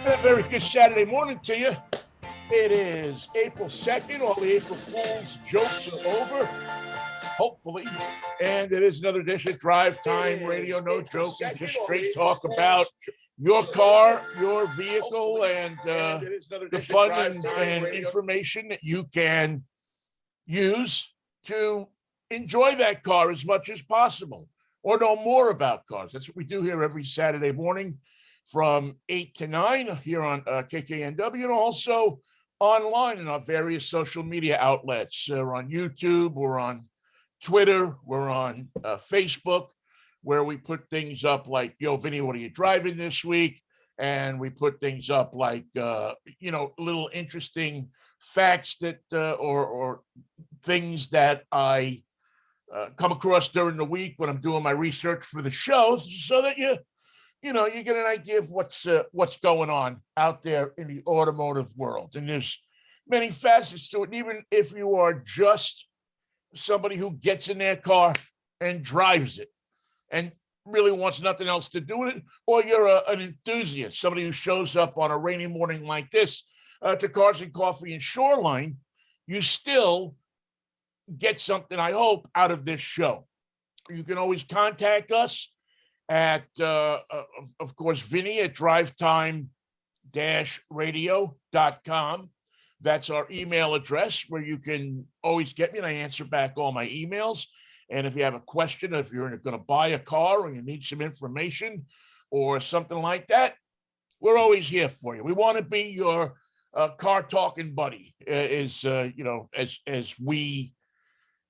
A very good Saturday morning to you. It is April 2nd. All the April Fool's jokes are over, hopefully. And it is another edition of Drive Time Radio. No joking, just straight talk about your car, your vehicle, and the fun and information that you can use to enjoy that car as much as possible or know more about cars. That's what we do here every Saturday morning from 8 to 9 here on KKNW, and also online in our various social media outlets. We're on YouTube, we're on Twitter, we're on Facebook, where we put things up like, yo, Vinnie, what are you driving this week? And we put things up like, little interesting facts that or things that I come across during the week when I'm doing my research for the shows, so that you get an idea of what's going on out there in the automotive world. And there's many facets to it. And even if you are just somebody who gets in their car and drives it and really wants nothing else to do with it, or you're an enthusiast, somebody who shows up on a rainy morning like this to Cars and Coffee and Shoreline, you still get something, I hope, out of this show. You can always contact us at, of course, Vinnie at drivetime-radio.com. That's our email address where you can always get me, and I answer back all my emails. And if you have a question, if you're going to buy a car or you need some information or something like that, we're always here for you. We want to be your car talking buddy as we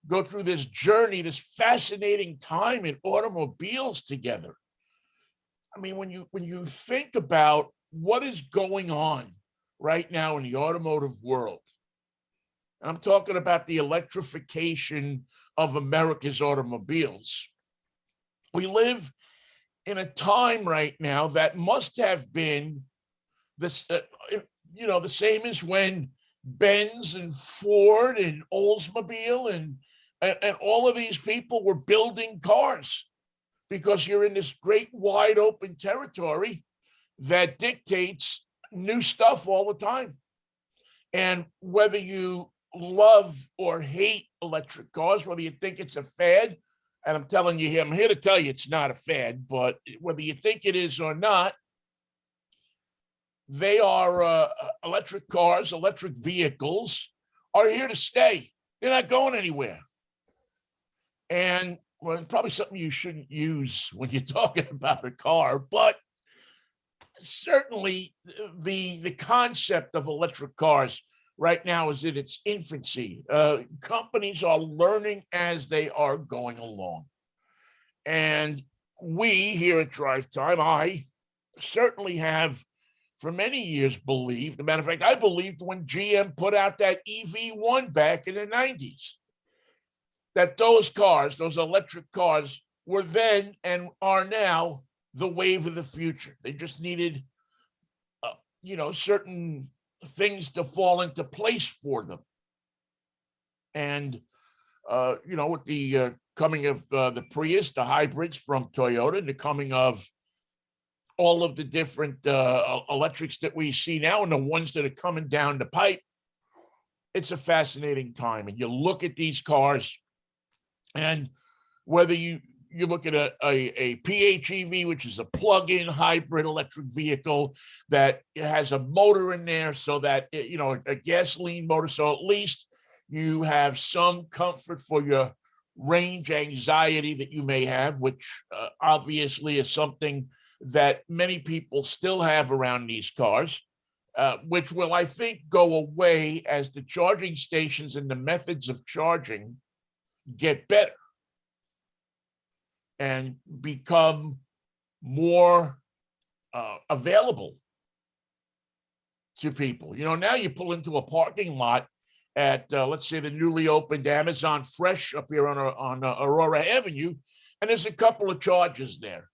go through this journey, this fascinating time in automobiles together. I mean, when you think about what is going on right now in the automotive world, I'm talking about the electrification of America's automobiles. We live in a time right now that must have been this, the same as when Benz and Ford and Oldsmobile and all of these people were building cars, because you're in this great wide open territory that dictates new stuff all the time. And whether you love or hate electric cars, whether you think it's a fad, and I'm telling you here, I'm here to tell you it's not a fad, but whether you think it is or not, they are electric cars, electric vehicles are here to stay. They're not going anywhere. And well, it's probably something you shouldn't use when you're talking about a car, but certainly the concept of electric cars right now is in its infancy. Companies are learning as they are going along. And we here at Drive Time, I certainly have for many years believed, as a matter of fact, I believed when GM put out that EV1 back in the 90s, that those cars, those electric cars, were then and are now the wave of the future. They just needed, certain things to fall into place for them. And, with the coming of the Prius, the hybrids from Toyota, and the coming of all of the different electrics that we see now and the ones that are coming down the pipe, it's a fascinating time. And you look at these cars, and whether you look at a PHEV, which is a plug-in hybrid electric vehicle that has a motor in there, so that, a gasoline motor, so at least you have some comfort for your range anxiety that you may have, which obviously is something that many people still have around these cars, which will, I think, go away as the charging stations and the methods of charging get better and become more available to people. Now you pull into a parking lot at, let's say, the newly opened Amazon Fresh up here on Aurora Avenue, and there's a couple of chargers there.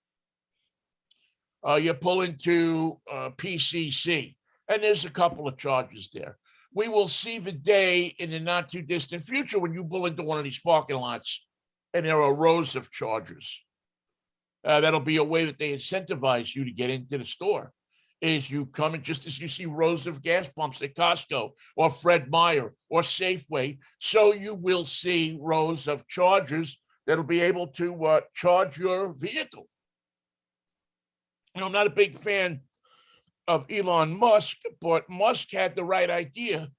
You pull into PCC, and there's a couple of chargers there. We will see the day in the not too distant future when you pull into one of these parking lots and there are rows of chargers. That'll be a way that they incentivize you to get into the store. is you come in just as you see rows of gas pumps at Costco or Fred Meyer or Safeway, so you will see rows of chargers that'll be able to charge your vehicle. I'm not a big fan of Elon Musk, but Musk had the right idea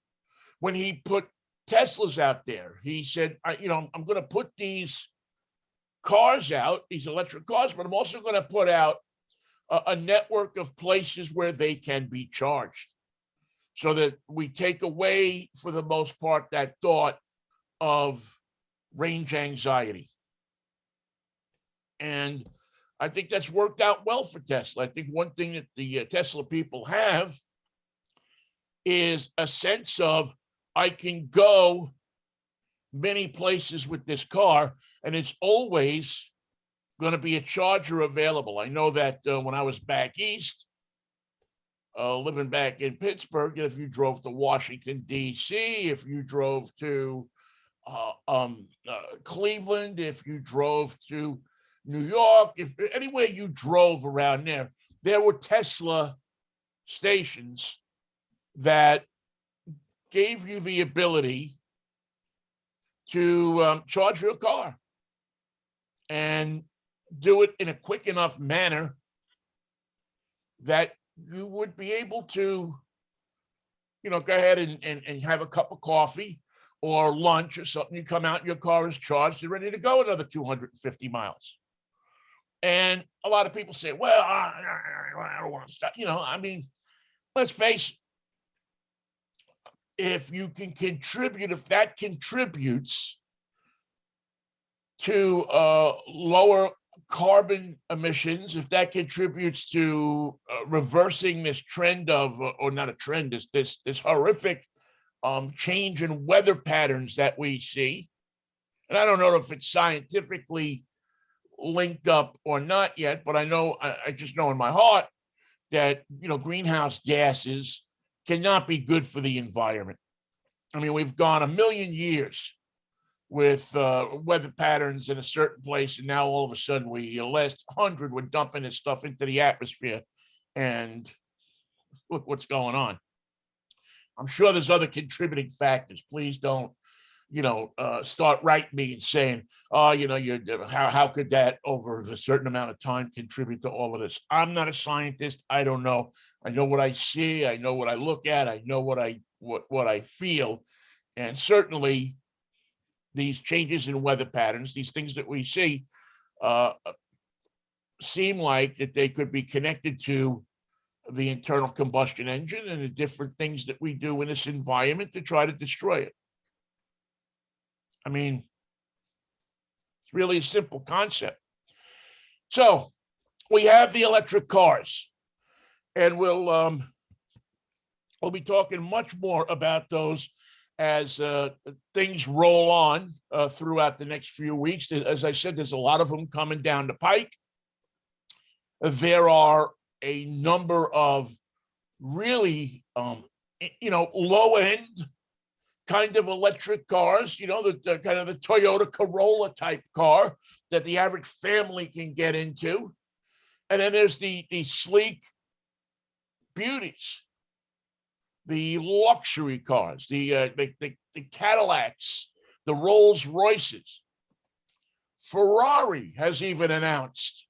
when he put Teslas out there. He said, I'm going to put these cars out, these electric cars, but I'm also going to put out a network of places where they can be charged, so that we take away, for the most part, that thought of range anxiety. And I think that's worked out well for Tesla. I think one thing that the Tesla people have is a sense of, I can go many places with this car, and it's always going to be a charger available. I know that when I was back east, living back in Pittsburgh, if you drove to Washington, D.C., if you drove to Cleveland, if you drove to New York, if anywhere you drove around there, there were Tesla stations that gave you the ability to charge your car and do it in a quick enough manner that you would be able to, go ahead and have a cup of coffee or lunch or something. You come out, your car is charged, you're ready to go another 250 miles. And a lot of people say, well, I don't want to stop. Let's face it. If you can contribute, if that contributes to lower carbon emissions, if that contributes to reversing this trend of, or not a trend, this horrific change in weather patterns that we see, and I don't know if it's scientifically linked up or not yet, but I just know in my heart that, greenhouse gases cannot be good for the environment. I mean, we've gone a million years with weather patterns in a certain place, and now all of a sudden last 100, we're dumping this stuff into the atmosphere, and look what's going on. I'm sure there's other contributing factors. Please don't, start writing me and saying, oh, how could that over a certain amount of time contribute to all of this? I'm not a scientist. I don't know. I know what I see. I know what I look at. I know what I feel. And certainly these changes in weather patterns, these things that we see, seem like that they could be connected to the internal combustion engine and the different things that we do in this environment to try to destroy it. I mean, it's really a simple concept. So we have the electric cars, and we'll be talking much more about those as things roll on throughout the next few weeks. As I said, there's a lot of them coming down the pike. There are a number of really, low end kind of electric cars, the kind of the Toyota Corolla type car that the average family can get into. And then there's the sleek beauties, the luxury cars, the Cadillacs, the Rolls Royces. Ferrari has even announced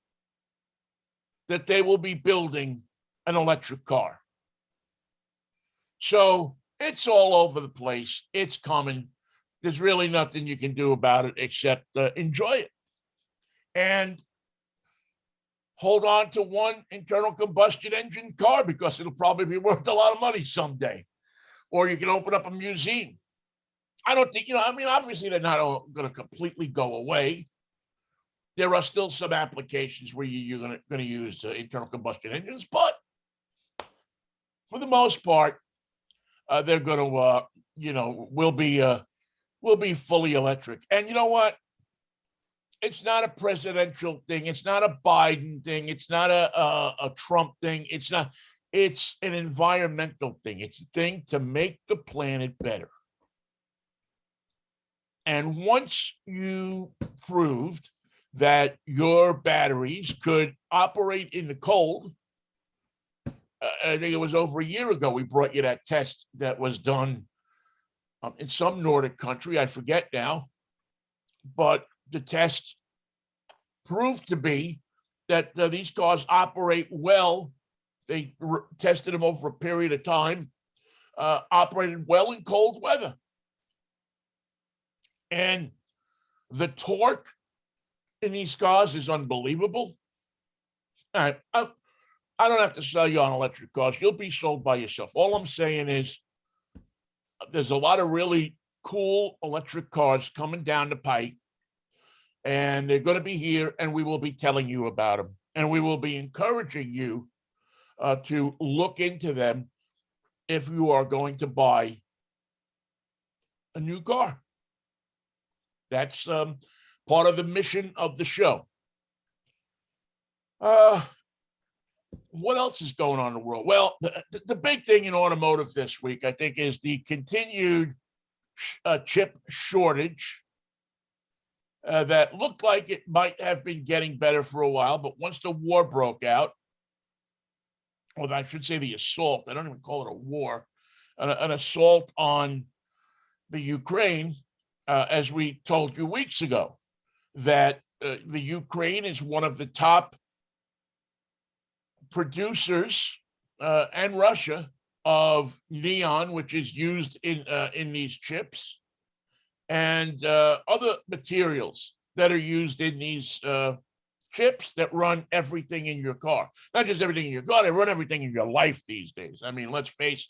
that they will be building an electric car. So it's all over the place. It's coming. There's really nothing you can do about it except enjoy it. And hold on to one internal combustion engine car, because it'll probably be worth a lot of money someday. Or you can open up a museum. I don't think, obviously they're not going to completely go away. There are still some applications where you're going to use internal combustion engines, but for the most part, they're going to, will be fully electric. And you know what? It's not a presidential thing. It's not a Biden thing. It's not a Trump thing. It's an environmental thing. It's a thing to make the planet better. And once you proved that your batteries could operate in the cold, I think it was over a year ago, we brought you that test that was done in some Nordic country. I forget now, but the test proved to be that these cars operate well. They tested them over a period of time, operated well in cold weather. And the torque in these cars is unbelievable. All right, I don't have to sell you on electric cars. You'll be sold by yourself. All I'm saying is there's a lot of really cool electric cars coming down the pike, and they're going to be here, and we will be telling you about them. And we will be encouraging you to look into them if you are going to buy a new car. That's part of the mission of the show. What else is going on in the world? Well, the big thing in automotive this week, I think, is the continued chip shortage that looked like it might have been getting better for a while, but once the war broke out, or I should say the assault, I don't even call it a war, an assault on the Ukraine, as we told you weeks ago, that the Ukraine is one of the top producers, and Russia, of neon, which is used in these chips, and other materials that are used in these chips that run everything in your car. Not just everything in your car, they run everything in your life these days. I mean, let's face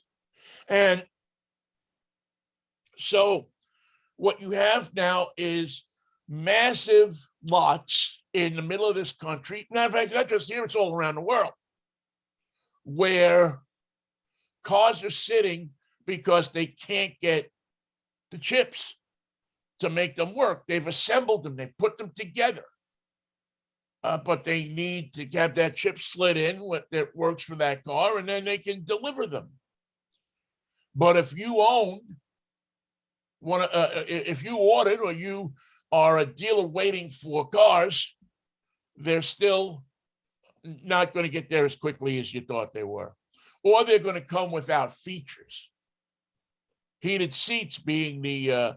it. And so what you have now is massive lots in the middle of this country. Matter of fact, not just here, it's all around the world, where cars are sitting because they can't get the chips to make them work. They've assembled them, they've put them together, but they need to have that chip slid in that works for that car, and then they can deliver them. But if you own one, if you ordered, or you are a dealer waiting for cars, they're still not going to get there as quickly as you thought they were, or they're going to come without features. Heated seats being the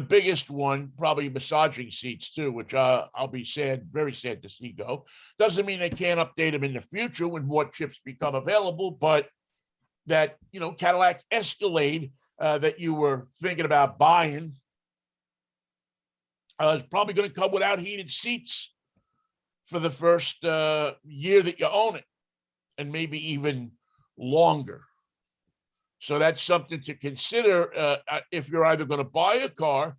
biggest one, probably massaging seats too, which I'll be very sad to see go. Doesn't mean they can't update them in the future when more chips become available, but that, Cadillac Escalade that you were thinking about buying is probably going to come without heated seats for the first year that you own it, and maybe even longer. So that's something to consider if you're either going to buy a car,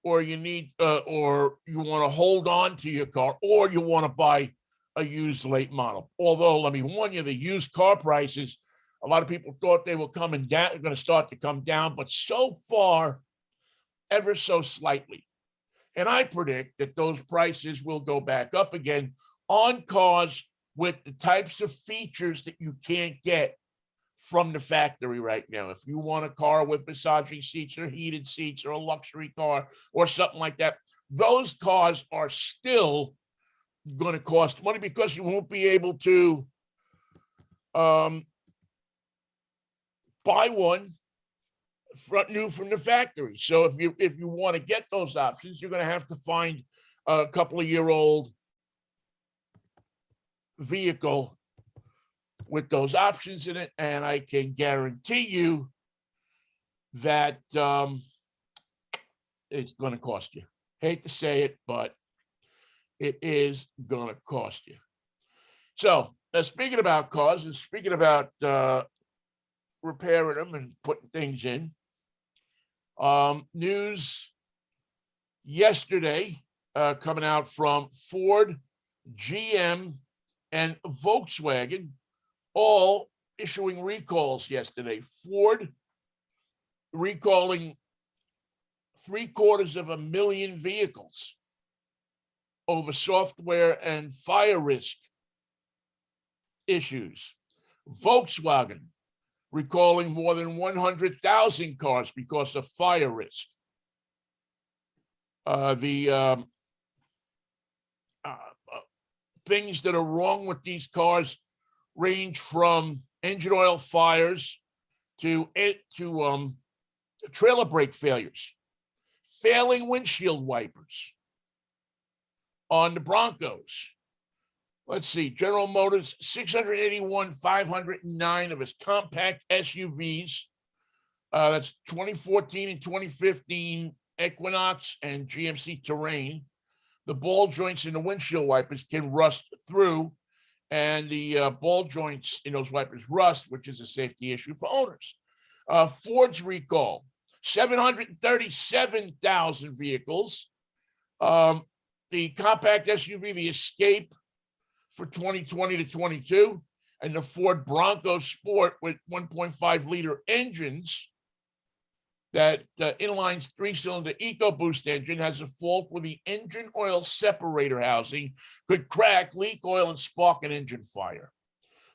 or you need, or you want to hold on to your car, or you want to buy a used late model. Although, let me warn you, the used car prices, a lot of people thought they were coming down, they're going to start to come down, but so far, ever so slightly. And I predict that those prices will go back up again on cars with the types of features that you can't get from the factory right now. If you want a car with massaging seats or heated seats, or a luxury car or something like that, those cars are still going to cost money, because you won't be able to buy one new from the factory. So if you want to get those options, you're going to have to find a couple of year old vehicle with those options in it, and I can guarantee you that it's going to cost you. Hate to say it, but it is going to cost you. So speaking about cars, and speaking about repairing them and putting things in, news yesterday coming out from Ford, GM, and Volkswagen, all issuing recalls yesterday. Ford recalling 750,000 vehicles over software and fire risk issues. Volkswagen recalling more than 100,000 cars because of fire risk. The things that are wrong with these cars range from engine oil fires to trailer brake failures, failing windshield wipers on the Broncos. Let's see, General Motors, 681, 509 of its compact SUVs. That's 2014 and 2015 Equinox and GMC Terrain. The ball joints in the windshield wipers can rust through, and the ball joints in those wipers rust, which is a safety issue for owners. Ford's recall, 737,000 vehicles. The compact SUV, the Escape for 2020 to 22, and the Ford Bronco Sport with 1.5 liter engines. That inline's 3-cylinder EcoBoost engine has a fault where the engine oil separator housing could crack, leak oil, and spark an engine fire.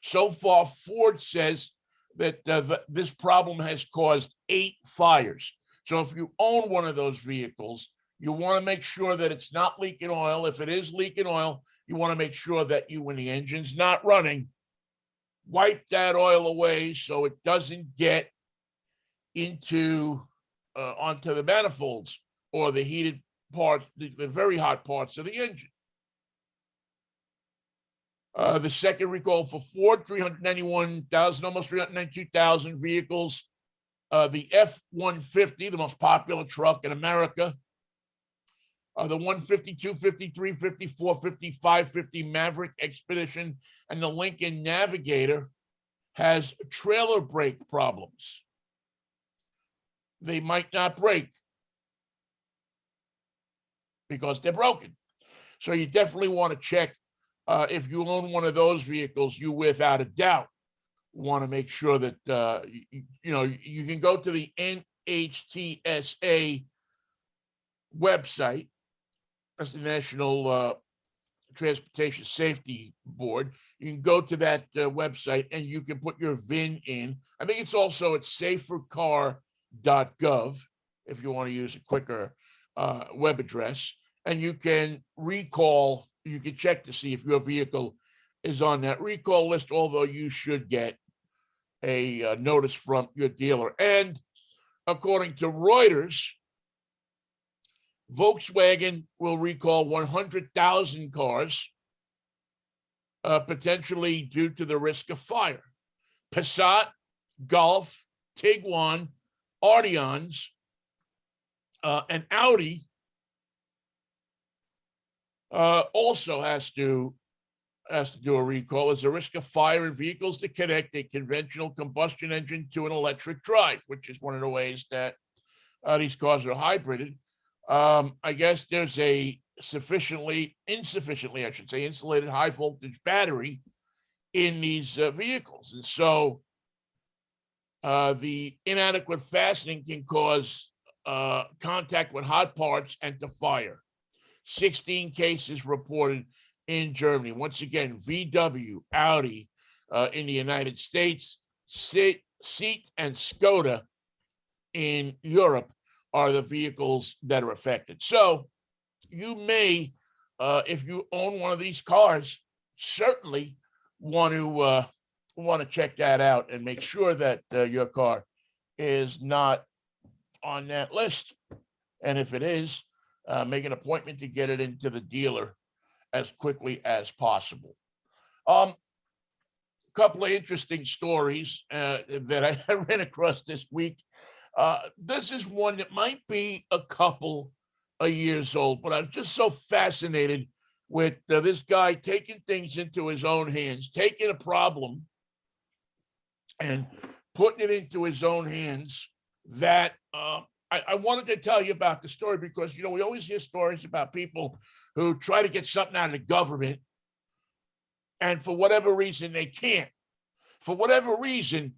So far, Ford says that this problem has caused 8 fires. So if you own one of those vehicles, you want to make sure that it's not leaking oil. If it is leaking oil, you want to make sure that when the engine's not running, wipe that oil away so it doesn't get onto the manifolds or the heated parts, the very hot parts of the engine. The second recall for Ford, 391,000, almost 392,000 vehicles. The F-150, the most popular truck in America. The 152, 53, 54, 55, 50 Maverick Expedition and the Lincoln Navigator has trailer brake problems. They might not brake because they're broken. So you definitely want to check if you own one of those vehicles. You, without a doubt, want to make sure that you can go to the NHTSA website. That's the National Transportation Safety Board. You can go to that website and you can put your VIN in. I think it's also at safercar.gov if you want to use a quicker web address. And you can recall, you can check to see if your vehicle is on that recall list, although you should get a notice from your dealer. And according to Reuters, Volkswagen will recall 100,000 cars, potentially due to the risk of fire. Passat, Golf, Tiguan, Arteons, and Audi also has to do a recall. There's a risk of fire in vehicles that connect a conventional combustion engine to an electric drive, which is one of the ways that these cars are hybrided. I guess there's a insufficiently, I should say, insulated high voltage battery in these vehicles. And so the inadequate fastening can cause contact with hot parts and to fire. 16 cases reported in Germany. Once again, VW, Audi in the United States, Seat and Skoda in Europe are the vehicles that are affected. So you may, if you own one of these cars, certainly want to check that out and make sure that your car is not on that list. And if it is, make an appointment to get it into the dealer as quickly as possible. A couple of interesting stories that I ran across this week. This is one that might be a couple of years old, but I was just so fascinated with this guy taking things into his own hands, taking a problem and putting it into his own hands. That I wanted to tell you about the story because, we always hear stories about people who try to get something out of the government, and for whatever reason, they can't. For whatever reason,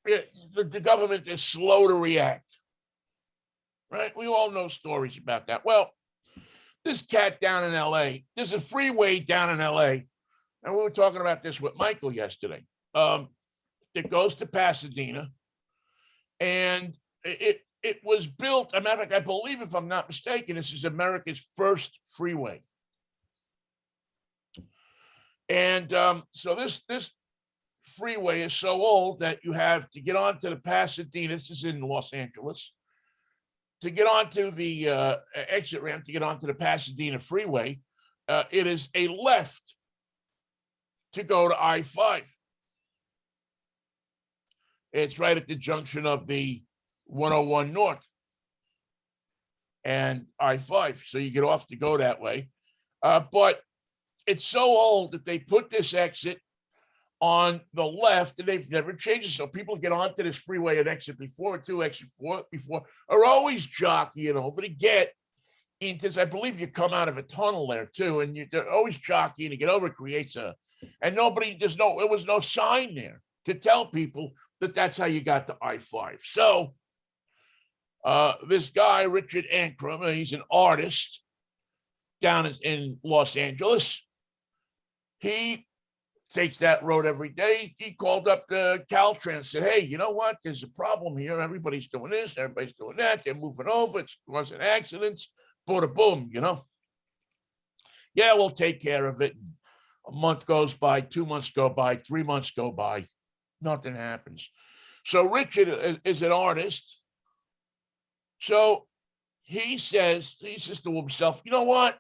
the government is slow to react, right? We all know stories about that. Well, this cat down in L.A., there's a freeway down in L.A., and we were talking about this with Michael yesterday, that goes to Pasadena, and it was built, a matter of fact, I believe, if I'm not mistaken, this is America's first freeway. And so this freeway is so old that you have to get onto the Pasadena. This is in Los Angeles. To get onto the exit ramp, to get onto the Pasadena freeway, it is a left to go to I-5. It's right at the junction of the 101 North and I-5. So you get off to go that way. But it's so old that they put this exit on the left and they've never changed it. So people get onto this freeway and exit before, before are always jockeying over to get into, I believe you come out of a tunnel there too. And they're always jockeying to get over. It creates and there was no sign there to tell people that that's how you got to I-5. So this guy, Richard Ankrum, he's an artist down in Los Angeles. He takes that road every day. He called up the Caltrans and said, hey, you know what? There's a problem here. Everybody's doing this. Everybody's doing that. They're moving over. It's causing accidents. Boom, boom, Yeah, we'll take care of it. A month goes by, 2 months go by, 3 months go by. Nothing happens. So Richard is an artist. So he says to himself, you know what?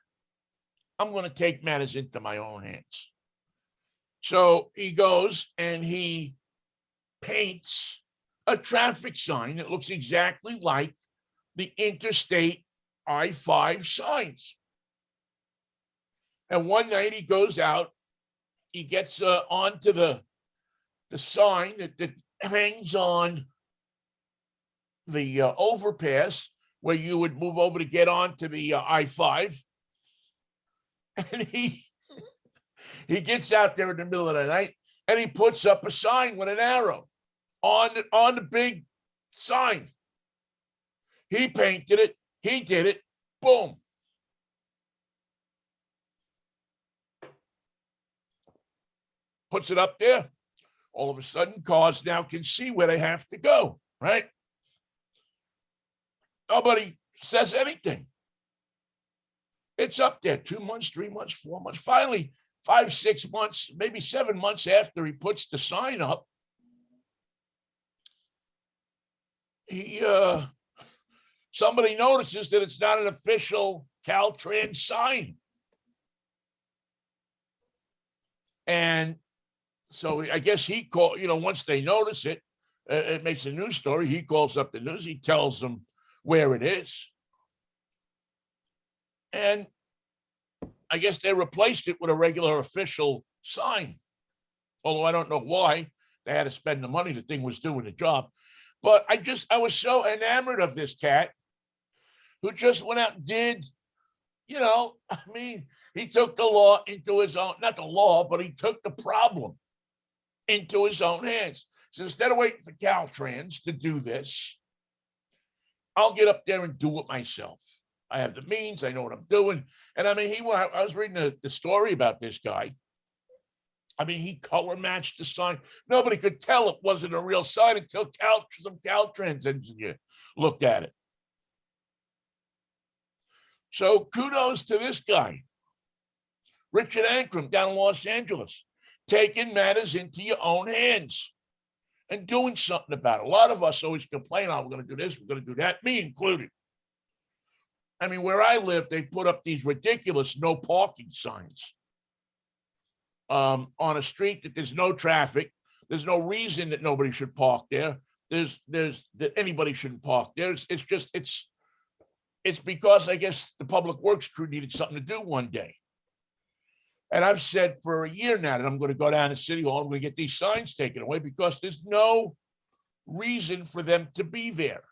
I'm going to take matters into my own hands. So he goes and he paints a traffic sign that looks exactly like the interstate I-5 signs. And one night he goes out, he gets onto the sign that hangs on the overpass where you would move over to get onto the I-5. And he gets out there in the middle of the night and he puts up a sign with an arrow on the big sign. He painted it. He did it. Boom. Puts it up there. All of a sudden, cars now can see where they have to go, right? Nobody says anything. It's up there 2 months, 3 months, 4 months. Finally, 5, 6 months, maybe 7 months after he puts the sign up, somebody notices that it's not an official Caltrans sign. And so I guess he called, once they notice it, it makes a news story. He calls up the news. He tells them where it is. And I guess they replaced it with a regular official sign. Although I don't know why they had to spend the money. The thing was doing the job. But I was so enamored of this cat who just went out and did, he took the law into his own, not the law, but he took the problem into his own hands. So instead of waiting for Caltrans to do this, I'll get up there and do it myself. I have the means. I know what I'm doing. And I was reading the story about this guy. He color matched the sign. Nobody could tell it wasn't a real sign until some Caltrans engineer looked at it. So kudos to this guy, Richard Ankrum, down in Los Angeles, taking matters into your own hands and doing something about it. A lot of us always complain, we're going to do this, we're going to do that, me included. Where I live, they put up these ridiculous no parking signs on a street that there's no traffic. There's no reason that nobody should park there. That anybody shouldn't park there. It's because I guess the public works crew needed something to do one day. And I've said for a year now that I'm going to go down to City Hall, I'm going to get these signs taken away because there's no reason for them to be there.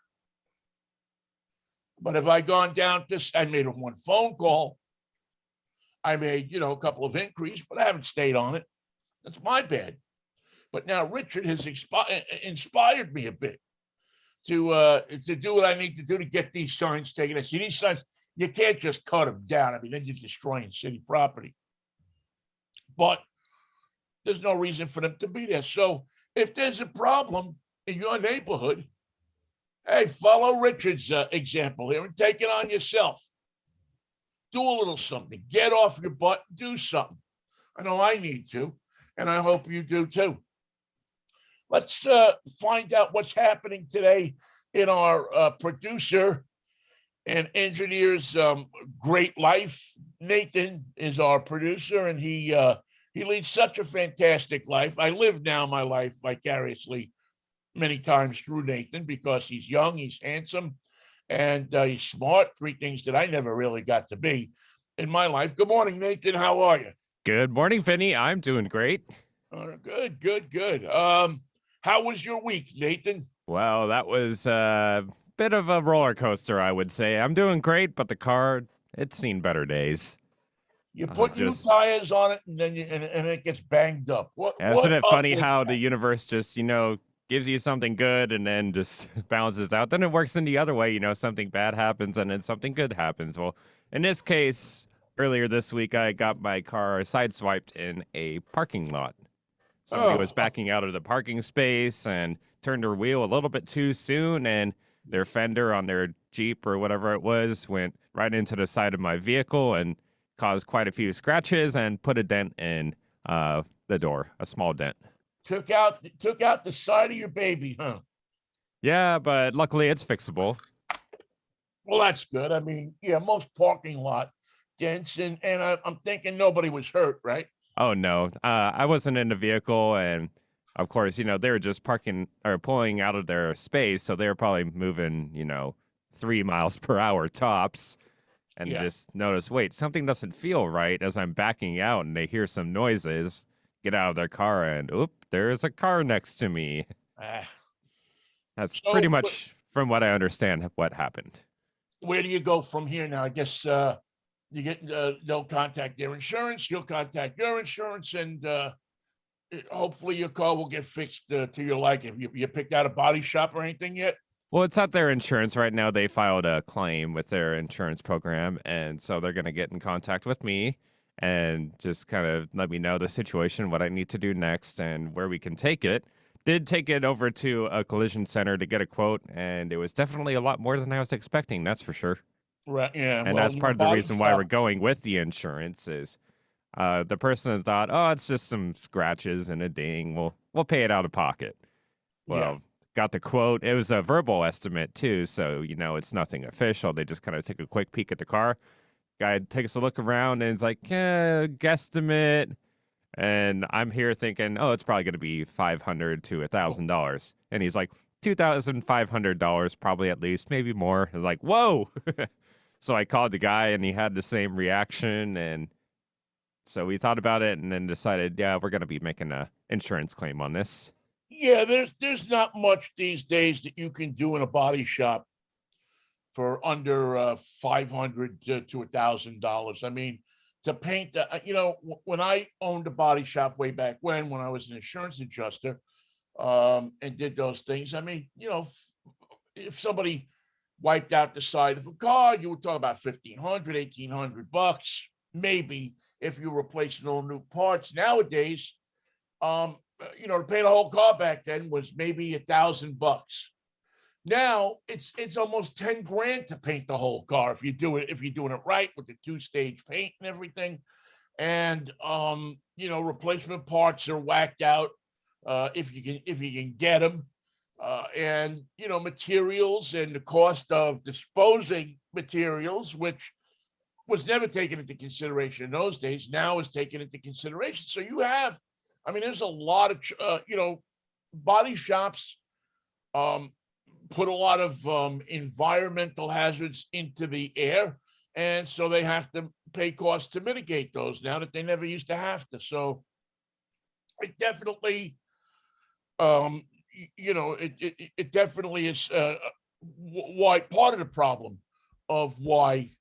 But have I gone down this? I made one phone call. I made, a couple of inquiries, but I haven't stayed on it. That's my bad. But now Richard has inspired me a bit to do what I need to do to get these signs taken. See, these signs, you can't just cut them down. Then you're destroying city property. But there's no reason for them to be there. So if there's a problem in your neighborhood, hey, follow Richard's example here and take it on yourself. Do a little something. Get off your butt. Do something. I know I need to, and I hope you do too. Let's find out what's happening today in our producer and engineer's great life. Nathan is our producer, and he leads such a fantastic life. I live now my life vicariously many times through Nathan because he's young, he's handsome, and he's smart. Three things that I never really got to be in my life. Good morning, Nathan. How are you? Good morning, Vinnie. I'm doing great. Good. How was your week, Nathan? Well, that was a bit of a roller coaster, I would say. I'm doing great, but the car, it's seen better days. You put new tires on it, and then and it gets banged up. Isn't it funny how that? the universe just, gives you something good and then just balances out? Then it works in the other way, something bad happens and then something good happens. Well, in this case, earlier this week, I got my car sideswiped in a parking lot. Somebody was backing out of the parking space and turned their wheel a little bit too soon, and their fender on their Jeep or whatever it was went right into the side of my vehicle and caused quite a few scratches and put a dent in the door, a small dent. Took out the side of your baby, huh? Yeah, but luckily it's fixable. Well, that's good. I mean, yeah, most parking lot dents, and I'm thinking nobody was hurt, right? Oh, no. I wasn't in the vehicle, and of course, they were just parking or pulling out of their space, so they were probably moving, 3 miles per hour tops, and just notice, wait, something doesn't feel right as I'm backing out, and they hear some noises, get out of their car, and there's a car next to me. That's pretty much, from what I understand, what happened. Where do you go from here now? I guess you get they'll contact their insurance, you'll contact your insurance, and hopefully your car will get fixed to your liking. You picked out a body shop or anything yet? Well, it's not their insurance right now. They filed a claim with their insurance program, and so they're going to get in contact with me and just kind of let me know the situation, what I need to do next, and where we can take it. Did take it over to a collision center to get a quote, and it was definitely a lot more than I was expecting, that's for sure. Right, yeah. And that's part of the reason why we're going with the insurance is the person thought, oh, it's just some scratches and a ding. We'll pay it out of pocket. Well, got the quote. It was a verbal estimate, too, so, it's nothing official. They just kind of take a quick peek at the car. Guy takes a look around, and it's like, guesstimate. And I'm here thinking, oh, it's probably going to be $500 to $1,000. And he's like, $2,500, probably at least, maybe more. I was like, whoa. So I called the guy, and he had the same reaction. And so we thought about it and then decided, yeah, we're going to be making an insurance claim on this. Yeah, there's not much these days that you can do in a body shop for under $500 to $1,000. I mean, to paint, when I owned a body shop way back when I was an insurance adjuster and did those things, I mean, if somebody wiped out the side of a car, you would talk about $1,500, $1,800, maybe if you're replacing all new parts. Nowadays, to paint a whole car back then was maybe $1,000. Now it's almost 10 grand to paint the whole car if you're doing it right with the 2-stage paint and everything. And replacement parts are whacked out if you can get them. And materials and the cost of disposing materials, which was never taken into consideration in those days, now is taken into consideration. So there's a lot of body shops put a lot of environmental hazards into the air, and so they have to pay costs to mitigate those now that they never used to have to. So it definitely it definitely is why part of the problem of why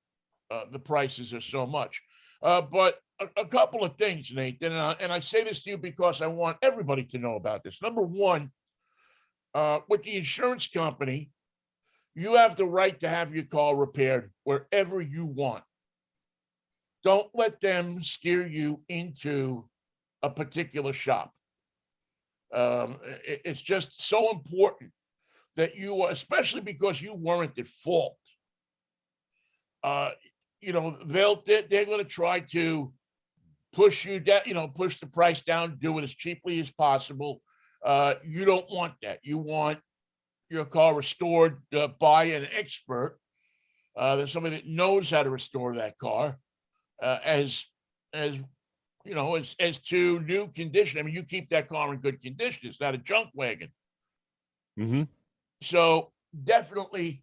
the prices are so much. But a couple of things, Nathan, and I say this to you because I want everybody to know about this. Number one, with the insurance company, you have the right to have your car repaired wherever you want. Don't let them steer you into a particular shop. It's just so important that you, especially because you weren't at fault, they're going to try to push you down, push the price down, do it as cheaply as possible. You don't want that. You want your car restored by an expert. There's somebody that knows how to restore that car as you know, as to new condition. I mean, you keep that car in good condition. It's not a junk wagon. Mm-hmm. So definitely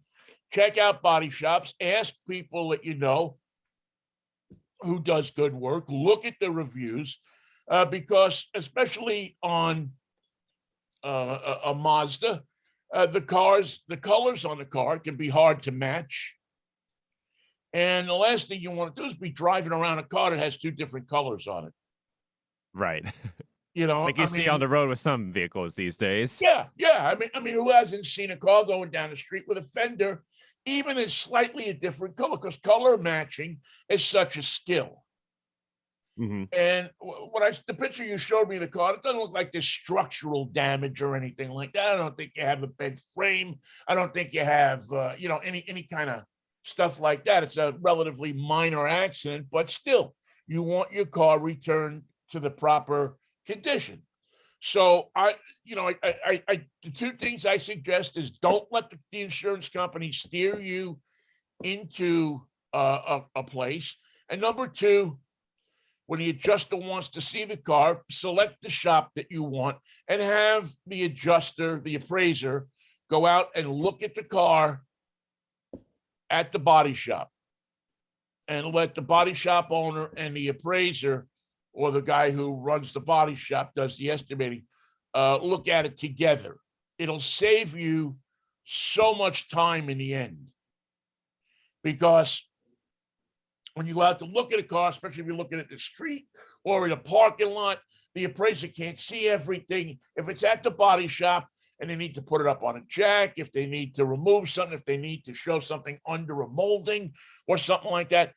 check out body shops. Ask people that you know who does good work. Look at the reviews because especially on a Mazda, the colors on the car can be hard to match. And the last thing you want to do is be driving around a car that has two different colors on it. Right. You know, Like you see on the road with some vehicles these days. Yeah. I mean, who hasn't seen a car going down the street with a fender, even is slightly a different color? Because color matching is such a skill. Mm-hmm. And when the picture you showed me of the car, it doesn't look like there's structural damage or anything like that. I don't think you have a bent frame. I don't think you have, you know, any kind of stuff like that. It's a relatively minor accident, but still, you want your car returned to the proper condition. So the two things I suggest is don't let the insurance company steer you into a place. And number two, when the adjuster wants to see the car, select the shop that you want and have the adjuster, the appraiser, go out and look at the car at the body shop and let the body shop owner and the appraiser or the guy who runs the body shop, does the estimating, look at it together. It'll save you so much time in the end because when you go out to look at a car, especially if you're looking at the street or in a parking lot, the appraiser can't see everything. If it's at the body shop and they need to put it up on a jack, if they need to remove something, if they need to show something under a molding or something like that,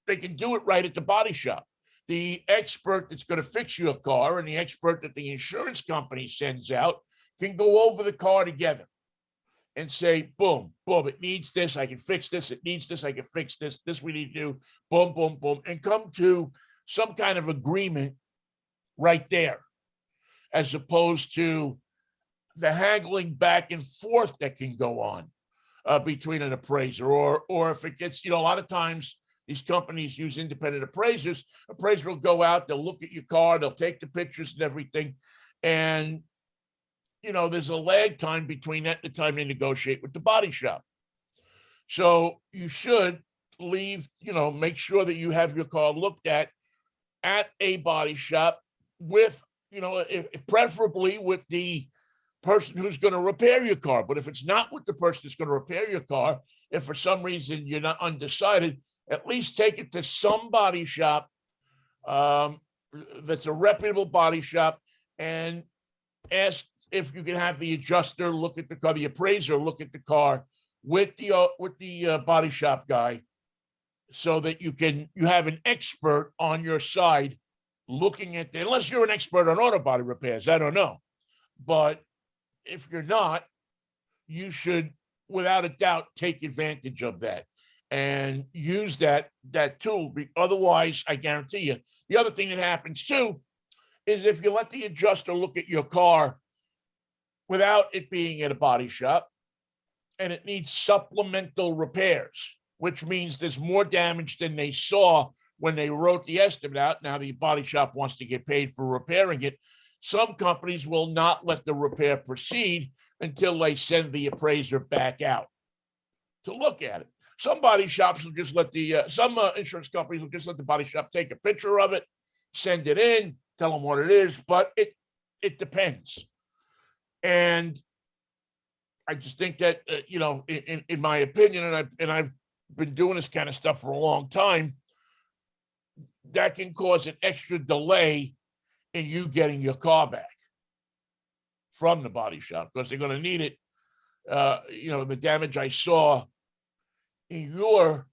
they can do it right at the body shop. The expert that's going to fix your car and the expert that the insurance company sends out can go over the car together and say, boom, boom, it needs this, I can fix this. It needs this, I can fix this. This we need to do, boom, boom, boom, and come to some kind of agreement right there, as opposed to the haggling back and forth that can go on between an appraiser or if it gets, you know, a lot of times these companies use independent appraisers. Appraiser will go out, they'll look at your car, they'll take the pictures and everything. And you know, there's a lag time between that and the time they negotiate with the body shop. So you should leave, you know, make sure that you have your car looked at a body shop with, you know, preferably with the person who's going to repair your car. But if it's not with the person that's going to repair your car, if for some reason you're not undecided, at least take it to some body shop that's a reputable body shop and ask if you can have the adjuster look at the car, the appraiser look at the car with the body shop guy, so that you have an expert on your side looking at unless you're an expert on auto body repairs, I don't know. But if you're not, you should, without a doubt, take advantage of that and use that tool. Otherwise, I guarantee you, the other thing that happens too is if you let the adjuster look at your car without it being at a body shop and it needs supplemental repairs, which means there's more damage than they saw when they wrote the estimate out. Now the body shop wants to get paid for repairing it. Some companies will not let the repair proceed until they send the appraiser back out to look at it. Some body shops will just let some insurance companies will just let the body shop take a picture of it, send it in, tell them what it is, but it depends. And I just think that, you know, in my opinion, and I've been doing this kind of stuff for a long time, that can cause an extra delay in you getting your car back from the body shop because they're going to need it. You know, the damage I saw in your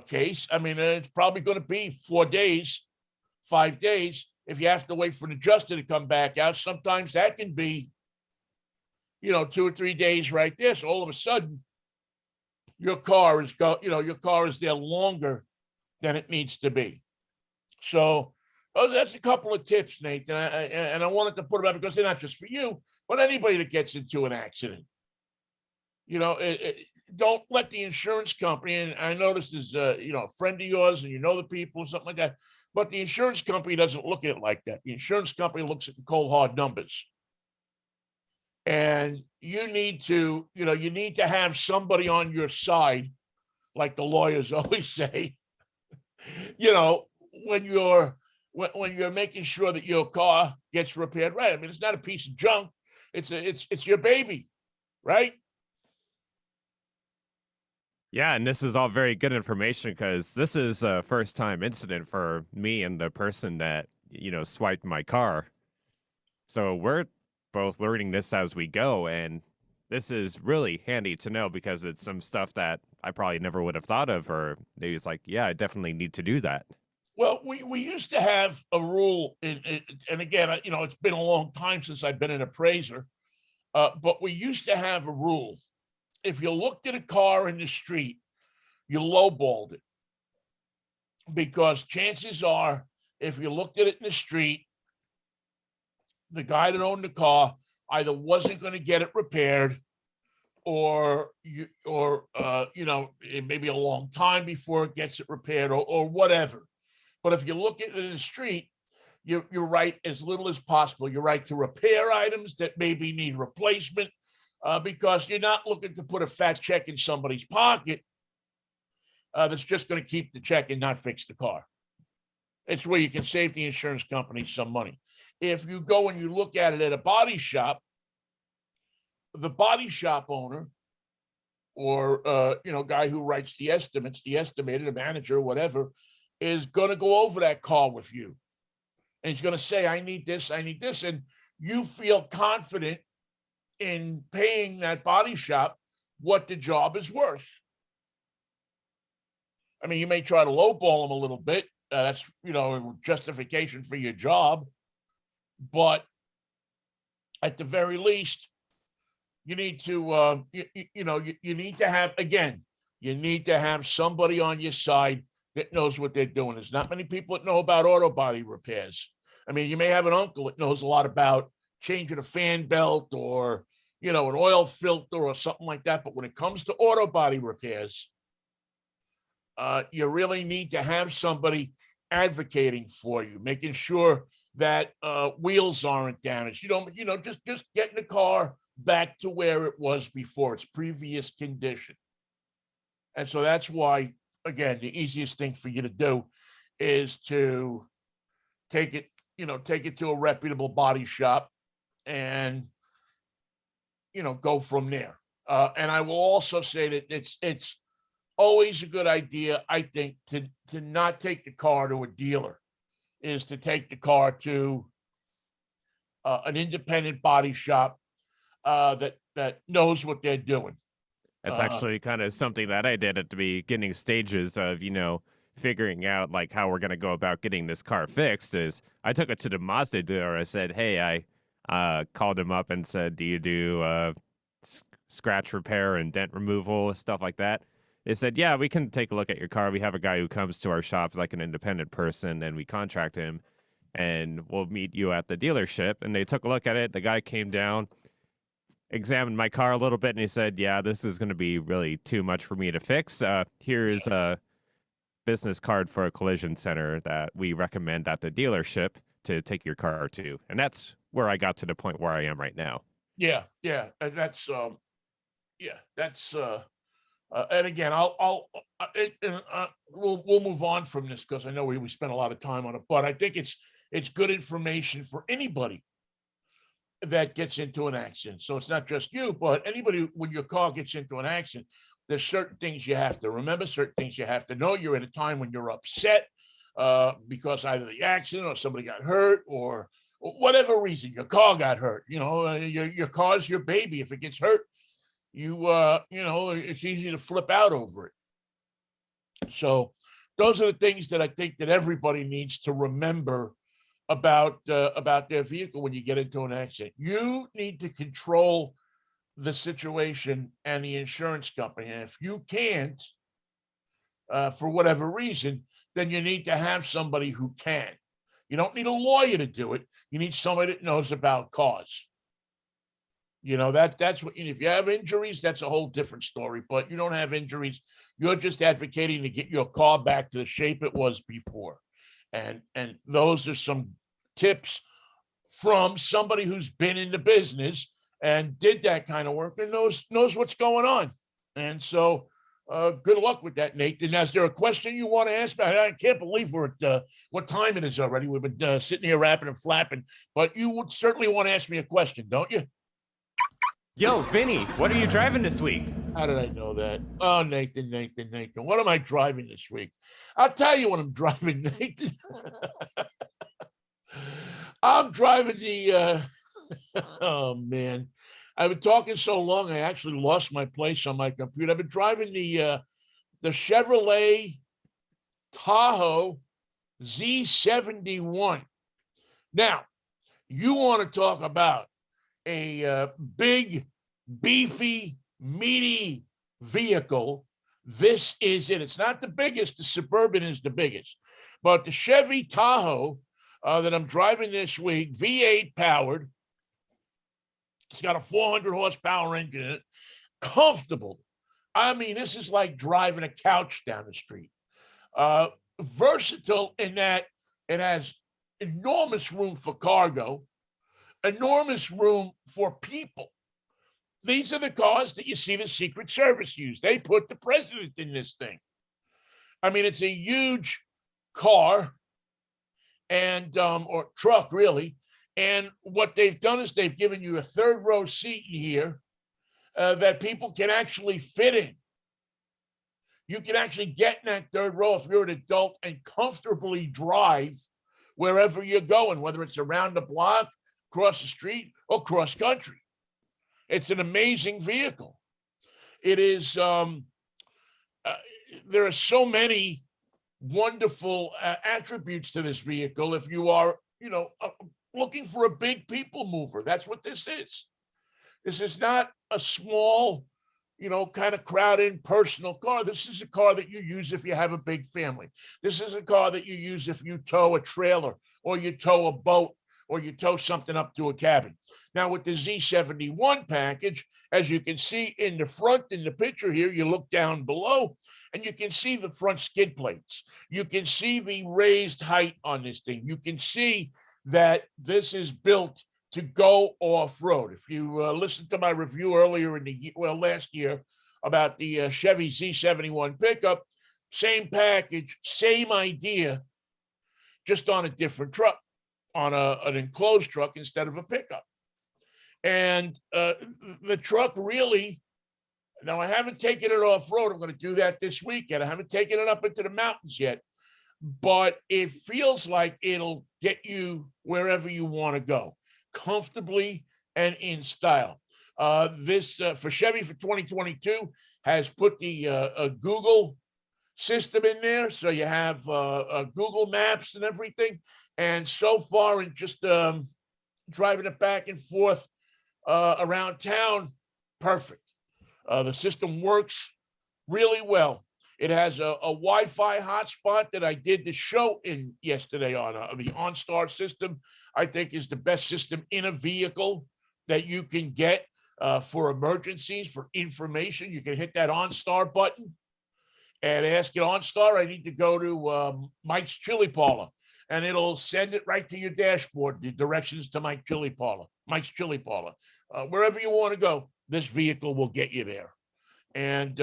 case, I mean, it's probably going to be 4 days, 5 days. If you have to wait for an adjuster to come back out, sometimes that can be, you know, 2 or 3 days right there. So all of a sudden, your car is there longer than it needs to be. So Oh, that's a couple of tips, Nate, and I wanted to put them out because they're not just for you, but anybody that gets into an accident. Don't let the insurance company. And I know this is, a friend of yours, and you know the people, something like that. But the insurance company doesn't look at it like that. The insurance company looks at the cold hard numbers. And you need to have somebody on your side, like the lawyers always say. When you're making sure that your car gets repaired right. I mean, it's not a piece of junk. It's your baby, right? Yeah, and this is all very good information because this is a first time incident for me and the person that, swiped my car. So we're both learning this as we go. And this is really handy to know because it's some stuff that I probably never would have thought of, or maybe it's like, yeah, I definitely need to do that. Well, we used to have a rule, and again, it's been a long time since I've been an appraiser, but we used to have a rule. If you looked at a car in the street, you lowballed it, because chances are, if you looked at it in the street, the guy that owned the car either wasn't going to get it repaired, or it may be a long time before it gets it repaired, or whatever. But if you look at it in the street, you're right as little as possible. You're right to repair items that maybe need replacement, because you're not looking to put a fat check in somebody's pocket that's just going to keep the check and not fix the car. It's where you can save the insurance company some money. If you go and you look at it at a body shop, the body shop owner, or guy who writes the estimates, the estimator, the manager, whatever, is going to go over that car with you. And he's going to say, I need this. And you feel confident in paying that body shop what the job is worth. I mean, you may try to lowball them a little bit. That's, justification for your job. But at the very least, you need to, you need to have, again, you need to have somebody on your side that knows what they're doing. There's not many people that know about auto body repairs. I mean, you may have an uncle that knows a lot about changing a fan belt, or, an oil filter or something like that. But when it comes to auto body repairs, you really need to have somebody advocating for you, making sure that wheels aren't damaged. Just getting the car back to where it was before its previous condition. And so that's why, again, the easiest thing for you to do is to take it to a reputable body shop and, go from there. And I will also say that it's always a good idea, I think, to not take the car to a dealer, is to take the car to an independent body shop that knows what they're doing. That's actually kind of something that I did at the beginning stages of, figuring out like how we're going to go about getting this car fixed. Is I took it to the Mazda dealer. I said, hey, I called him up and said, do you do scratch repair and dent removal, stuff like that? They said, yeah, we can take a look at your car. We have a guy who comes to our shop, like an independent person, and we contract him, and we'll meet you at the dealership. And they took a look at it. The guy came down, examined my car a little bit, and he said, yeah, this is going to be really too much for me to fix. Here's a business card for a collision center that we recommend at the dealership to take your car to. And that's where I got to the point where I am right now. Yeah. And that's, and again, we'll move on from this, because I know we spent a lot of time on it, but I think it's good information for anybody that gets into an accident. So it's not just you, but anybody, when your car gets into an accident, there's certain things you have to remember, certain things you have to know. You're at a time when you're upset because either the accident or somebody got hurt, or whatever reason your car got hurt. Your car's your baby. If it gets hurt, it's easy to flip out over it. So those are the things that I think that everybody needs to remember about their vehicle when you get into an accident. You need to control the situation and the insurance company. And if you can't, for whatever reason, then you need to have somebody who can. You don't need a lawyer to do it. You need somebody that knows about cars. That's what, if you have injuries, that's a whole different story, but you don't have injuries. You're just advocating to get your car back to the shape it was before. And those are some tips from somebody who's been in the business and did that kind of work and knows what's going on. And so good luck with that, Nathan. Is there a question you want to ask? I can't believe we're at what time it is already. We've been sitting here rapping and flapping, but you would certainly want to ask me a question, don't you? Yo, Vinnie, what are you driving this week? How did I know that? Oh, Nathan. What am I driving this week? I'll tell you what I'm driving, Nathan. I'm driving the, oh, man. I've been talking so long, I actually lost my place on my computer. I've been driving the Chevrolet Tahoe Z71. Now, you want to talk about a big, beefy, meaty vehicle. This is it. It's not the biggest. The Suburban is the biggest. But the Chevy Tahoe that I'm driving this week, V8 powered. It's got a 400 horsepower engine in it. Comfortable. I mean, this is like driving a couch down the street. Versatile in that it has enormous room for cargo, enormous room for people. These are the cars that you see the Secret Service use. They put the president in this thing. I mean, it's a huge car and or truck, really. And what they've done is they've given you a third row seat in here that people can actually fit in. You can actually get in that third row if you're an adult and comfortably drive wherever you're going, whether it's around the block, across the street, or cross country. It's an amazing vehicle. It is, there are so many wonderful attributes to this vehicle. If you are, looking for a big people mover, that's what this is. This is not a small, kind of crowded personal car. This is a car that you use if you have a big family. This is a car that you use if you tow a trailer or you tow a boat or you tow something up to a cabin. Now, with the Z71 package, as you can see in the front in the picture here, you look down below and you can see the front skid plates. You can see the raised height on this thing. You can see that this is built to go off-road. If you listened to my review earlier in the last year about the Chevy Z71 pickup, same package, same idea, just on a different truck, on an enclosed truck instead of a pickup. And the truck really, now I haven't taken it off-road. I'm going to do that this weekend. I haven't taken it up into the mountains yet, but it feels like it'll get you wherever you want to go, comfortably and in style. This for Chevy for 2022 has put the Google system in there, so you have Google Maps and everything. And so far, in just driving it back and forth around town, perfect. The system works really well. It has a Wi-Fi hotspot that I did the show in yesterday on the OnStar system. I think is the best system in a vehicle that you can get for emergencies, for information. You can hit that OnStar button and ask it, OnStar, I need to go to Mike's Chili Parlor. And it'll send it right to your dashboard, the directions to Mike's Chili Parlor. Wherever you want to go, this vehicle will get you there. And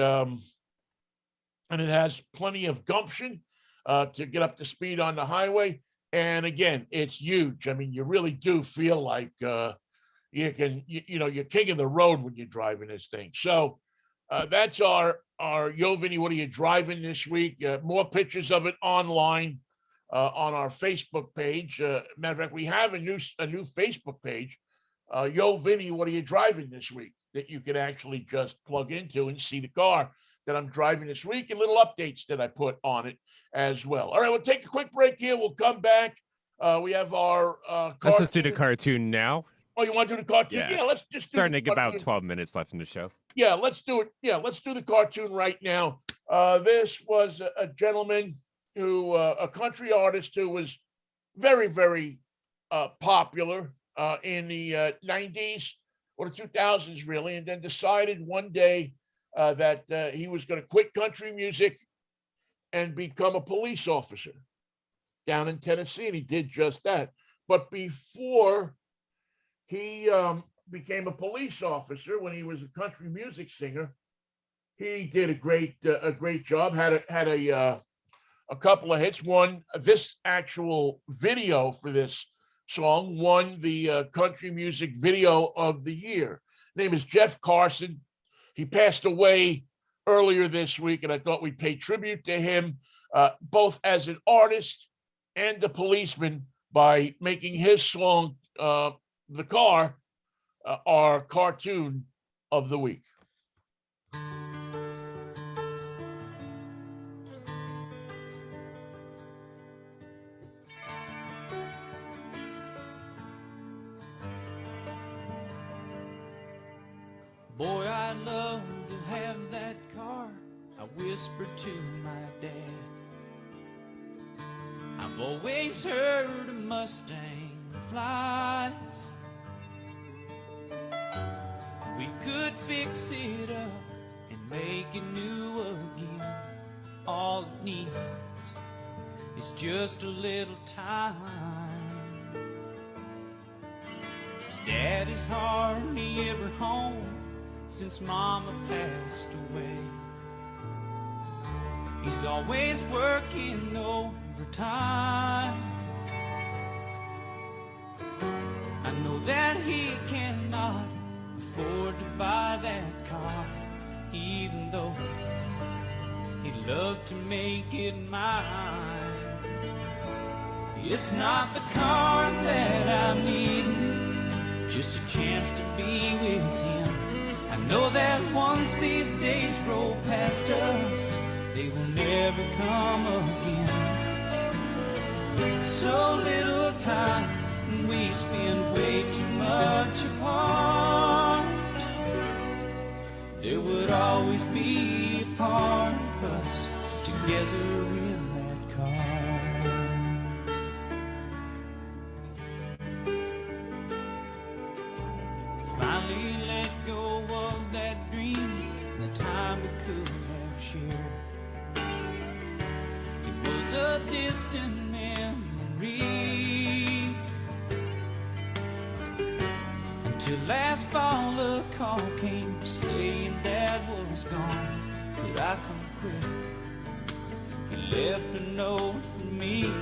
it has plenty of gumption to get up to speed on the highway. And again, it's huge. I mean, you really do feel like you're king of the road when you're driving this thing. So that's our Yo Vinnie, what are you driving this week? More pictures of it online on our Facebook page. Matter of fact, we have a new Facebook page. Yo Vinnie, what are you driving this week? That you can actually just plug into and see the car that I'm driving this week and little updates that I put on it as well. All right, we'll take a quick break here. We'll come back. We have our let's just do the cartoon now. Oh, you want to do the cartoon? Yeah, let's just starting to get about 12 minutes left in the show. Yeah, let's do it. Yeah, let's do the cartoon right now. This was a gentleman who, a country artist who was very, very popular in the 90s or the 2000s, really, and then decided one day that he was going to quit country music and become a police officer down in Tennessee, and he did just that. But before he became a police officer, when he was a country music singer, he did a great job. Had a couple of hits. Won this actual video for this song. Won the country music video of the year. His name is Jeff Carson. He passed away earlier this week, and I thought we'd pay tribute to him, both as an artist and a policeman, by making his song, The Car, our cartoon of the week. Boy, I'd love to have that car, I whispered to my dad. I've always heard a Mustang flies. We could fix it up and make it new again. All it needs is just a little time. Daddy's hardly ever home since Mama passed away. He's always working overtime. I know that he cannot afford to buy that car, even though he'd love to make it mine. It's not the car that I'm needing, just a chance to be with him. I know that once these days roll past us, they will never come again. So little time, and we spend way too much apart. There would always be a part of us together in that car. Finally let go of that dream, the time we could have shared. It was a distant memory, until last fall a call came saying Dad was gone. Could I come quick? He left a note for me.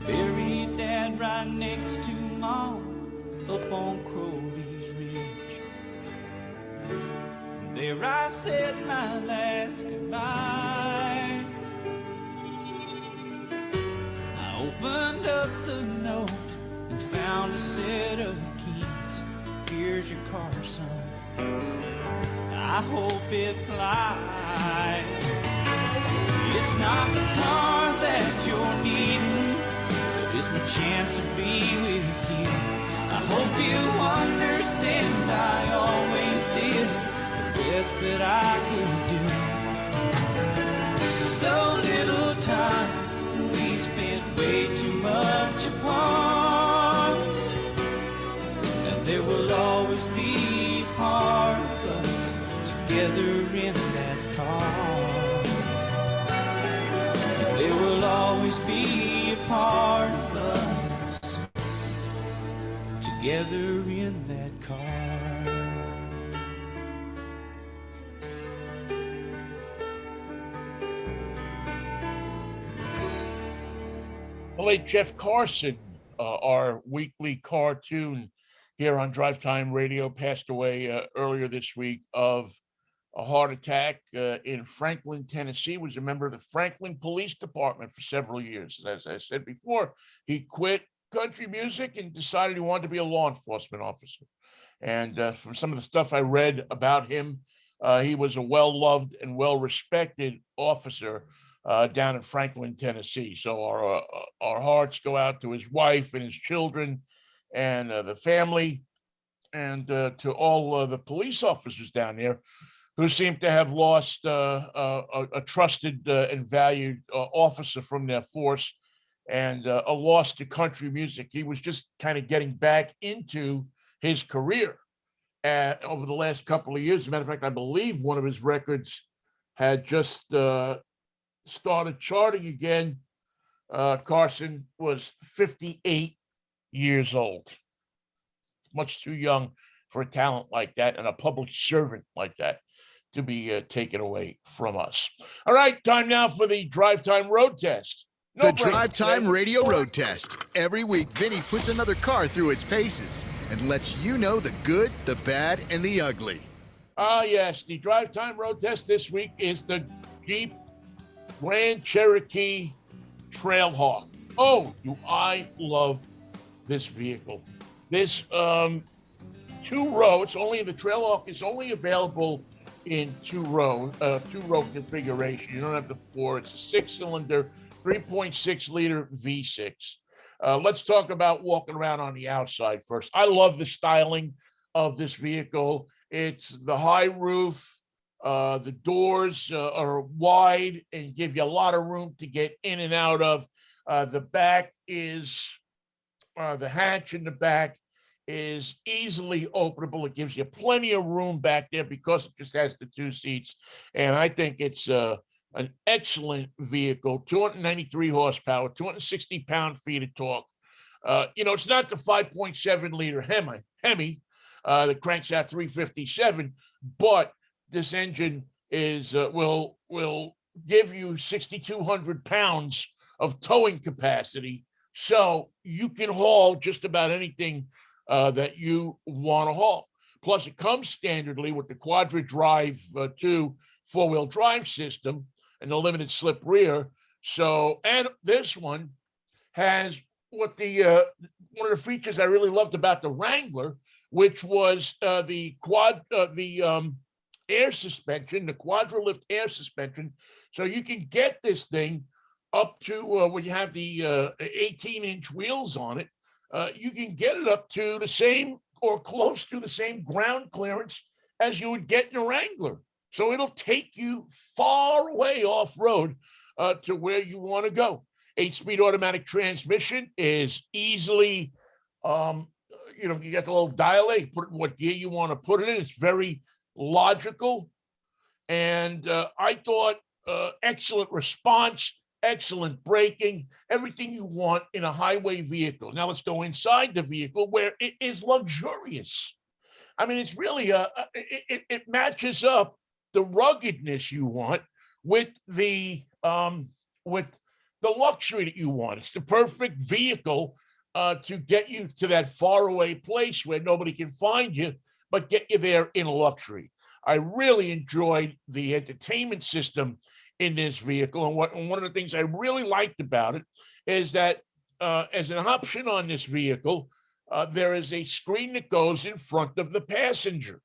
Buried Dad right next to Mom up on Crowley's Ridge. There I said my last goodbye. I opened up the note and found a set of keys. Here's your car, son. I hope it flies. It's not the car that you're needing, it's my chance to be with you. I hope you understand I always did the best that I could do. So little time, we spent way too much apart. And there will always be a part of us together in that car. And there will always be a part of us together in that car. The late Jeff Carson, our weekly cartoon here on Drivetime Radio, passed away earlier this week of a heart attack in Franklin, Tennessee. Was a member of the Franklin Police Department for several years. As I said before, he quit country music and decided he wanted to be a law enforcement officer. And from some of the stuff I read about him, he was a well-loved and well-respected officer down in Franklin, Tennessee. So our hearts go out to his wife and his children and the family, and to all the police officers down there who seemed to have lost a trusted and valued officer from their force, and a loss to country music. He was just kind of getting back into his career over the last couple of years. As a matter of fact, I believe one of his records had just started charting again. Carson was 58 years old, much too young for a talent like that and a public servant like that to be taken away from us. All right, time now for the Drive Time Road Test. The Drive Time Radio Road Test. Every week, Vinnie puts another car through its paces and lets you know the good, the bad, and the ugly. Yes, the Drive Time Road Test this week is the Jeep Grand Cherokee Trailhawk. Oh, do I love this vehicle. This two-row, it's only, the Trailhawk is only available in two-row configuration. You don't have the four. It's a six-cylinder, 3.6-liter V6. Let's talk about walking around on the outside first. I love the styling of this vehicle. It's the high roof. The doors are wide and give you a lot of room to get in and out of. The back is, the hatch in the back is easily openable. It gives you plenty of room back there because it just has the two seats. And I think it's an excellent vehicle, 293 horsepower, 260 pound-feet of torque. It's not the 5.7-liter Hemi that cranks out 357, but this engine is will give you 6,200 pounds of towing capacity, so you can haul just about anything that you want to haul. Plus, it comes standardly with the Quadra Drive 2 four-wheel drive system and the limited slip rear. So, and this one has what the one of the features I really loved about the Wrangler, which was the air suspension, the Quadra-Lift air suspension. So you can get this thing up to when you have the 18-inch wheels on it, you can get it up to the same or close to the same ground clearance as you would get in a Wrangler. So it'll take you far away off-road to where you want to go. 8-speed automatic transmission is easily, you got the little dial, you put it in what gear you want to put it in. It's very logical. And I thought excellent response, excellent braking, everything you want in a highway vehicle. Now let's go inside the vehicle where it is luxurious. I mean, it's really, it matches up the ruggedness you want with the luxury that you want. It's the perfect vehicle to get you to that faraway place where nobody can find you, but get you there in luxury. I really enjoyed the entertainment system in this vehicle. And one of the things I really liked about it is that as an option on this vehicle, there is a screen that goes in front of the passenger.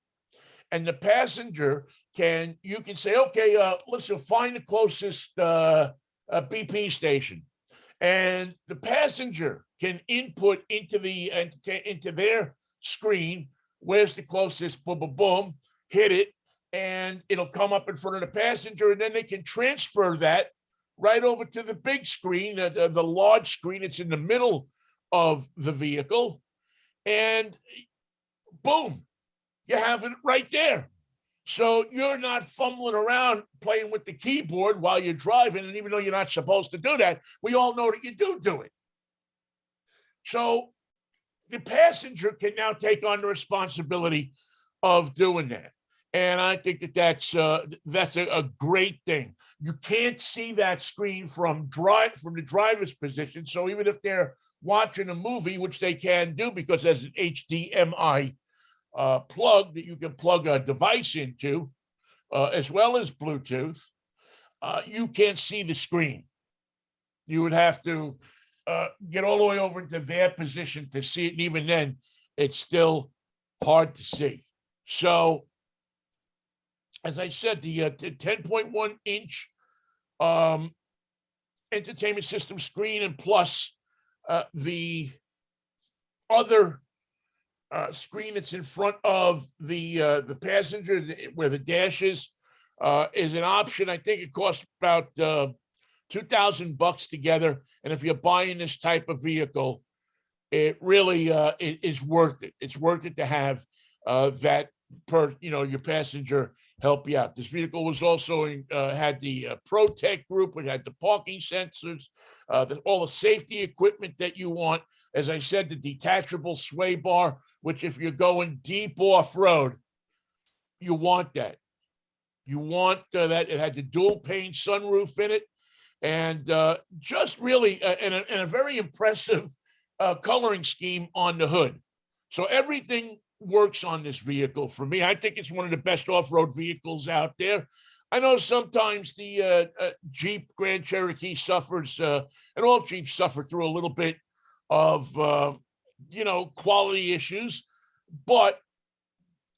And the passenger you can say, okay, listen, find the closest BP station. And the passenger can input into their screen, where's the closest, boom, boom, boom, hit it, and it'll come up in front of the passenger, and then they can transfer that right over to the big screen, the large screen. It's in the middle of the vehicle, and boom, you have it right there. So you're not fumbling around playing with the keyboard while you're driving, and even though you're not supposed to do that, we all know that you do it. So the passenger can now take on the responsibility of doing that. And I think that's a great thing. You can't see that screen from the driver's position. So even if they're watching a movie, which they can do because there's an HDMI plug that you can plug a device into, as well as Bluetooth, you can't see the screen. You would have to get all the way over into their position to see it. And even then, it's still hard to see. So, as I said, the 10.1-inch entertainment system screen, and plus the other screen that's in front of the passenger, where the dash is an option. I think it costs about $2,000 together. And if you're buying this type of vehicle, it really it is worth it. It's worth it to have that your passenger help you out. This vehicle was also had the ProTech group. It had the parking sensors, all the safety equipment that you want. As I said, the detachable sway bar, which if you're going deep off-road, you want that. You want that. It had the dual pane sunroof in it, and just really and a very impressive coloring scheme on the hood. So everything works on this vehicle for me. I think it's one of the best off-road vehicles out there. I know sometimes the Jeep Grand Cherokee suffers, and all Jeeps suffer through a little bit of quality issues, but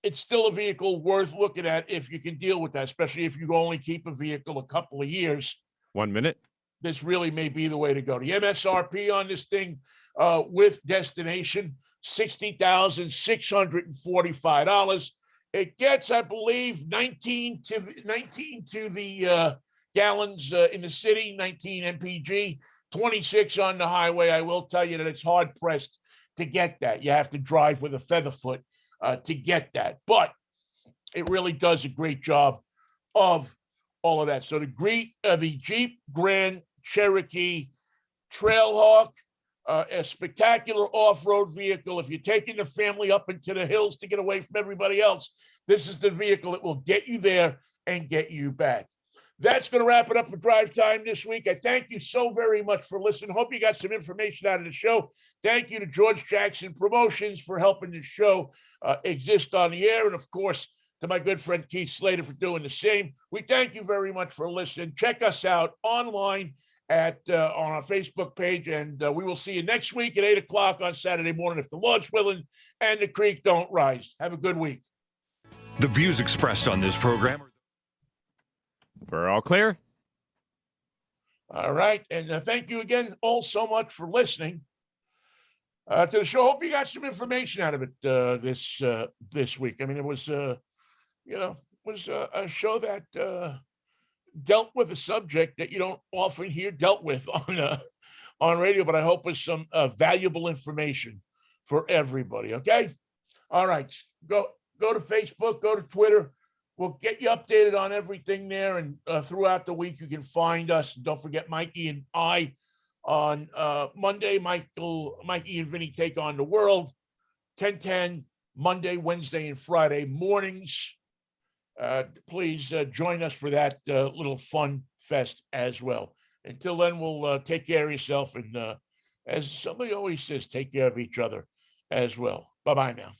it's still a vehicle worth looking at if you can deal with that, especially if you only keep a vehicle a couple of years. 1 minute. This really may be the way to go. The MSRP on this thing with destination, $60,645. It gets, I believe, 19 to the gallons in the city, 19 mpg, 26 on the highway. I will tell you that it's hard pressed to get that. You have to drive with a feather foot to get that, but it really does a great job of all of that. So the Jeep Grand Cherokee Trailhawk, a spectacular off-road vehicle. If you're taking the family up into the hills to get away from everybody else, this is the vehicle that will get you there and get you back. That's going to wrap it up for Drive Time this week. I thank you so very much for listening. Hope you got some information out of the show. Thank you to George Jackson Promotions for helping the show exist on the air. And of course, to my good friend Keith Slater for doing the same. We thank you very much for listening. Check us out online on our Facebook page, and we will see you next week at 8 o'clock on Saturday morning if the Lord's willing and the creek don't rise. Have a good week. The views expressed on this program are... We're all clear. All right, and thank you again all so much for listening to the show. Hope you got some information out of it this week. I mean, it was a show that dealt with a subject that you don't often hear dealt with on radio, but I hope with some valuable information for everybody. Okay, all right, go to Facebook, go to Twitter. We'll get you updated on everything there, and throughout the week you can find us. And don't forget Mikey and I on Monday. Mikey and Vinnie Take on the World, 10:10 Monday, Wednesday, and Friday mornings. Please join us for that little fun fest as well. Until then, we'll take care of yourself, and as somebody always says, take care of each other as well. Bye-bye now.